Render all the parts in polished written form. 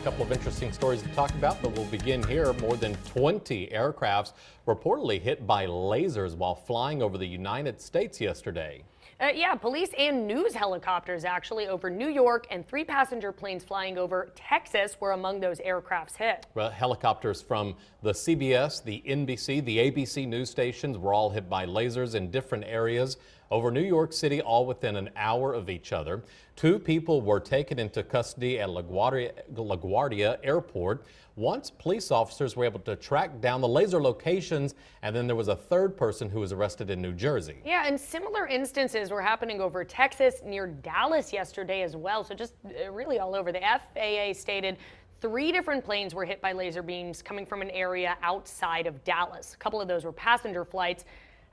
A couple of interesting stories to talk about, but we'll begin here. More than 20 aircrafts reportedly hit by lasers while flying over the United States yesterday. Yeah, police and news helicopters actually over New York and 3 passenger planes flying over Texas were among those aircrafts hit. Well, helicopters from the CBS, the NBC, the ABC news stations were all hit by lasers in different areas over New York City, all within an hour of each other. 2 people were taken into custody at LaGuardia Airport. Once police officers were able to track down the laser locations, and then there was a 3rd person who was arrested in New Jersey. Yeah, and similar instances were happening over Texas, near Dallas yesterday as well. So just really all over. The FAA stated 3 different planes were hit by laser beams coming from an area outside of Dallas. A couple of those were passenger flights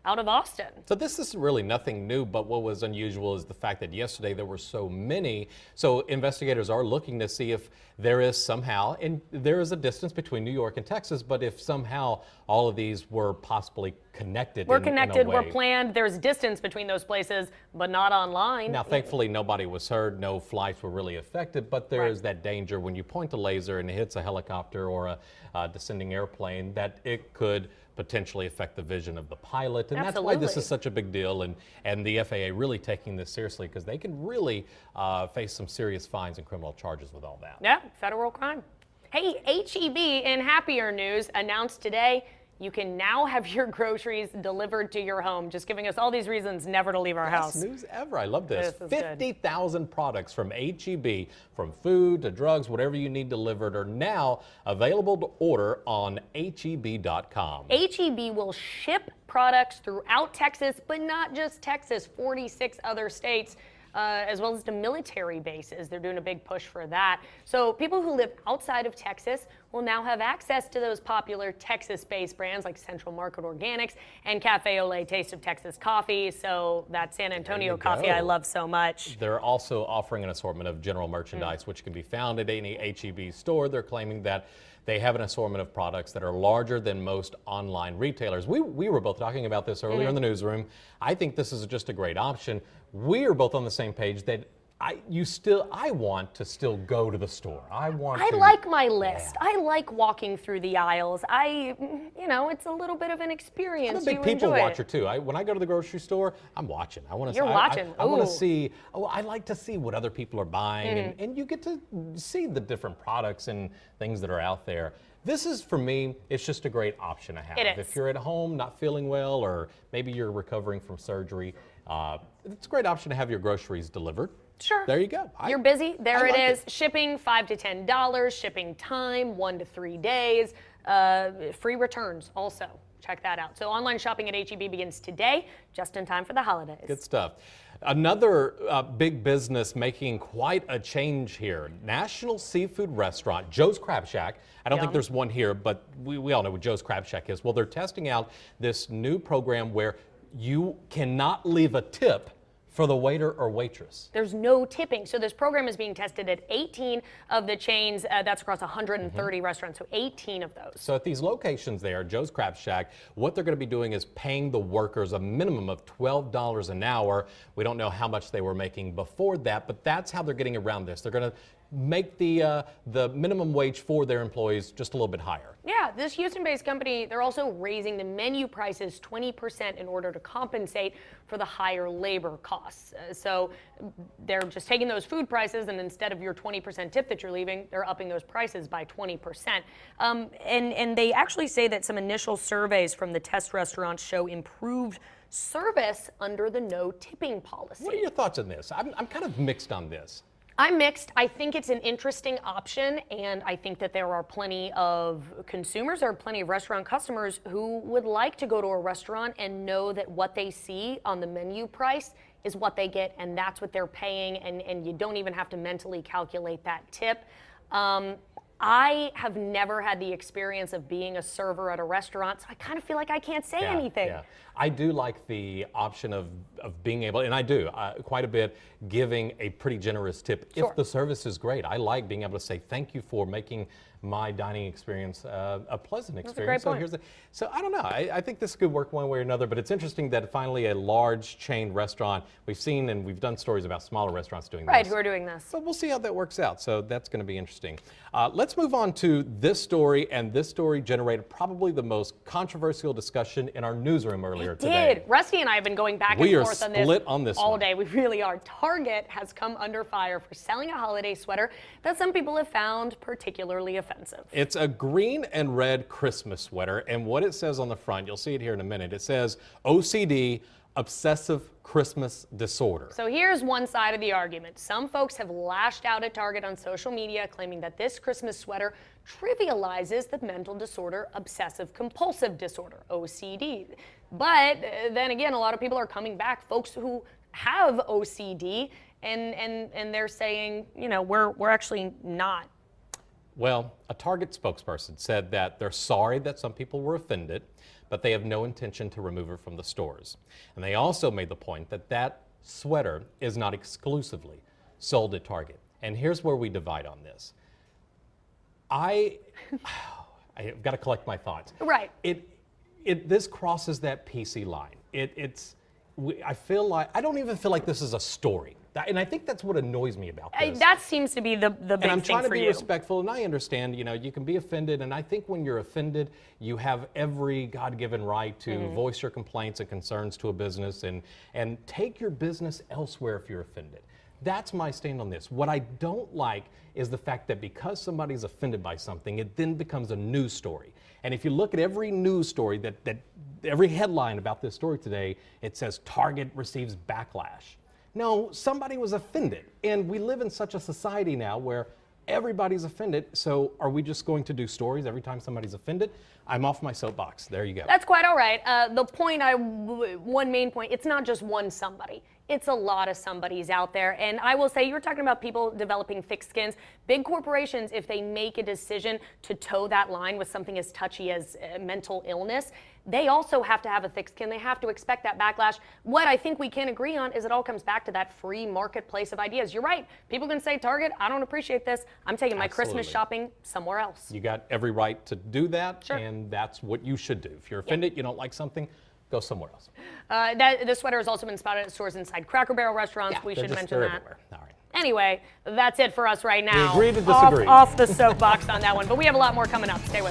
out of Austin. So this is really nothing new, but what was unusual is the fact that yesterday there were so many. So investigators are looking to see if there is somehow, and there is a distance between New York and Texas, but if somehow all of these were possibly connected. We're connected, we're planned. There's distance between those places, but not online. Now, thankfully, nobody was hurt. No flights were really affected, but there is that danger when you point a laser and it hits a helicopter or a descending airplane that it could potentially affect the vision of the pilot. And that's why this is such a big deal, and the FAA really taking this seriously, because they can really face some serious fines and criminal charges with all that. Yeah, federal crime. Hey, HEB in happier news announced today you can now have your groceries delivered to your home, just giving us all these reasons never to leave our house. Best news ever. I love this. 50,000 products from HEB, from food to drugs, whatever you need delivered, are now available to order on HEB.com. HEB will ship products throughout Texas, but not just Texas, 46 other states. As well as the military bases. They're doing a big push for that. So people who live outside of Texas will now have access to those popular Texas-based brands like Central Market Organics and Cafe Ole Taste of Texas Coffee. So that San Antonio coffee I love so much. They're also offering an assortment of general merchandise, which can be found at any HEB store. They're claiming that they have an assortment of products that are larger than most online retailers. We were both talking about this earlier in the newsroom. I think this is just a great option. We are both on the same page that I want to still go to the store. I like my list. Yeah. I like walking through the aisles. It's a little bit of an experience. I'm a big people watcher too. When I go to the grocery store, I'm watching. I want to. You're watching. I want to see. Oh, I like to see what other people are buying, and you get to see the different products and things that are out there. This is, for me, it's just a great option to have. It is. If you're at home not feeling well, or maybe you're recovering from surgery, it's a great option to have your groceries delivered. Sure. There you go. You're busy. There it is. Shipping $5 to $10. Shipping time 1 to 3 days. Free returns also. Check that out. So online shopping at HEB begins today, just in time for the holidays. Good stuff. Another big business making quite a change here. National seafood restaurant, Joe's Crab Shack. I don't think there's one here, but we all know what Joe's Crab Shack is. Well, they're testing out this new program where you cannot leave a tip for the waiter or waitress. There's no tipping. So this program is being tested at 18 of the chains. That's across 130 restaurants, so 18 of those. So at these locations there, Joe's Crab Shack, what they're going to be doing is paying the workers a minimum of $12 an hour. We don't know how much they were making before that, but that's how they're getting around this. They're going to make the minimum wage for their employees just a little bit higher. Yeah, this Houston-based company, they're also raising the menu prices 20% in order to compensate for the higher labor costs. So they're just taking those food prices, and instead of your 20% tip that you're leaving, they're upping those prices by 20%. And they actually say that some initial surveys from the test restaurants show improved service under the no tipping policy. What are your thoughts on this? I'm kind of mixed on this. I'm mixed. I think it's an interesting option, and I think that there are plenty of consumers or plenty of restaurant customers who would like to go to a restaurant and know that what they see on the menu price is what they get, and that's what they're paying, and you don't even have to mentally calculate that tip. I have never had the experience of being a server at a restaurant, so I kind of feel like I can't say anything. Yeah. I do like the option of being able, and I do quite a bit, giving a pretty generous tip Sure. if the service is great. I like being able to say thank you for making my dining experience a pleasant experience. That's a great point. So I don't know. I think this could work one way or another, but it's interesting that finally a large chain restaurant, we've seen and we've done stories about smaller restaurants doing Right, this. who are doing this. So we'll see how that works out. So that's going to be interesting. Let's move on to this story, and this story generated probably the most controversial discussion in our newsroom earlier today. Rusty and I have been going back We and are forth on this split on this all one. day. We really are. Target has come under fire for selling a holiday sweater that some people have found particularly offensive. It's a green and red Christmas sweater, and what it says on the front, you'll see it here in a minute, it says OCD, obsessive Christmas disorder. So here's one side of the argument. Some folks have lashed out at Target on social media, claiming that this Christmas sweater trivializes the mental disorder obsessive compulsive disorder, OCD. But then again, a lot of people are coming back, folks who have OCD, and they're saying, you know, we're actually not. Well, a Target spokesperson said that they're sorry that some people were offended, but they have no intention to remove it from the stores. And they also made the point that that sweater is not exclusively sold at Target. And here's where we divide on this. I've got to collect my thoughts. Right. This crosses that PC line. I feel like, I don't even feel like this is a story. And I think that's what annoys me about this. That seems to be the big And I'm thing trying to for be you. respectful, and I understand, you know, you can be offended, and I think when you're offended, you have every God-given right to voice your complaints and concerns to a business and take your business elsewhere if you're offended. That's my stand on this. What I don't like is the fact that because somebody's offended by something, it then becomes a news story. And if you look at every news story, that every headline about this story today, it says Target receives backlash. No, somebody was offended. And we live in such a society now where everybody's offended. So are we just going to do stories every time somebody's offended? I'm off my soapbox. There you go. That's quite all right. The point, one main point, it's not just one somebody. It's a lot of somebodies out there. And I will say, you were talking about people developing thick skins. Big corporations, if they make a decision to toe that line with something as touchy as mental illness, they also have to have a thick skin. They have to expect that backlash. What I think we can agree on is it all comes back to that free marketplace of ideas. You're right. People can say, Target, I don't appreciate this. I'm taking my Christmas shopping somewhere else. You got every right to do that, Sure. and that's what you should do. If you're offended, you don't like something, go somewhere else. The sweater has also been spotted at stores inside Cracker Barrel restaurants. Yeah, We they're should just- mention they're that. everywhere. All right. Anyway, that's it for us right now. We agree to disagree. Off the soapbox on that one. But we have a lot more coming up. Stay with us.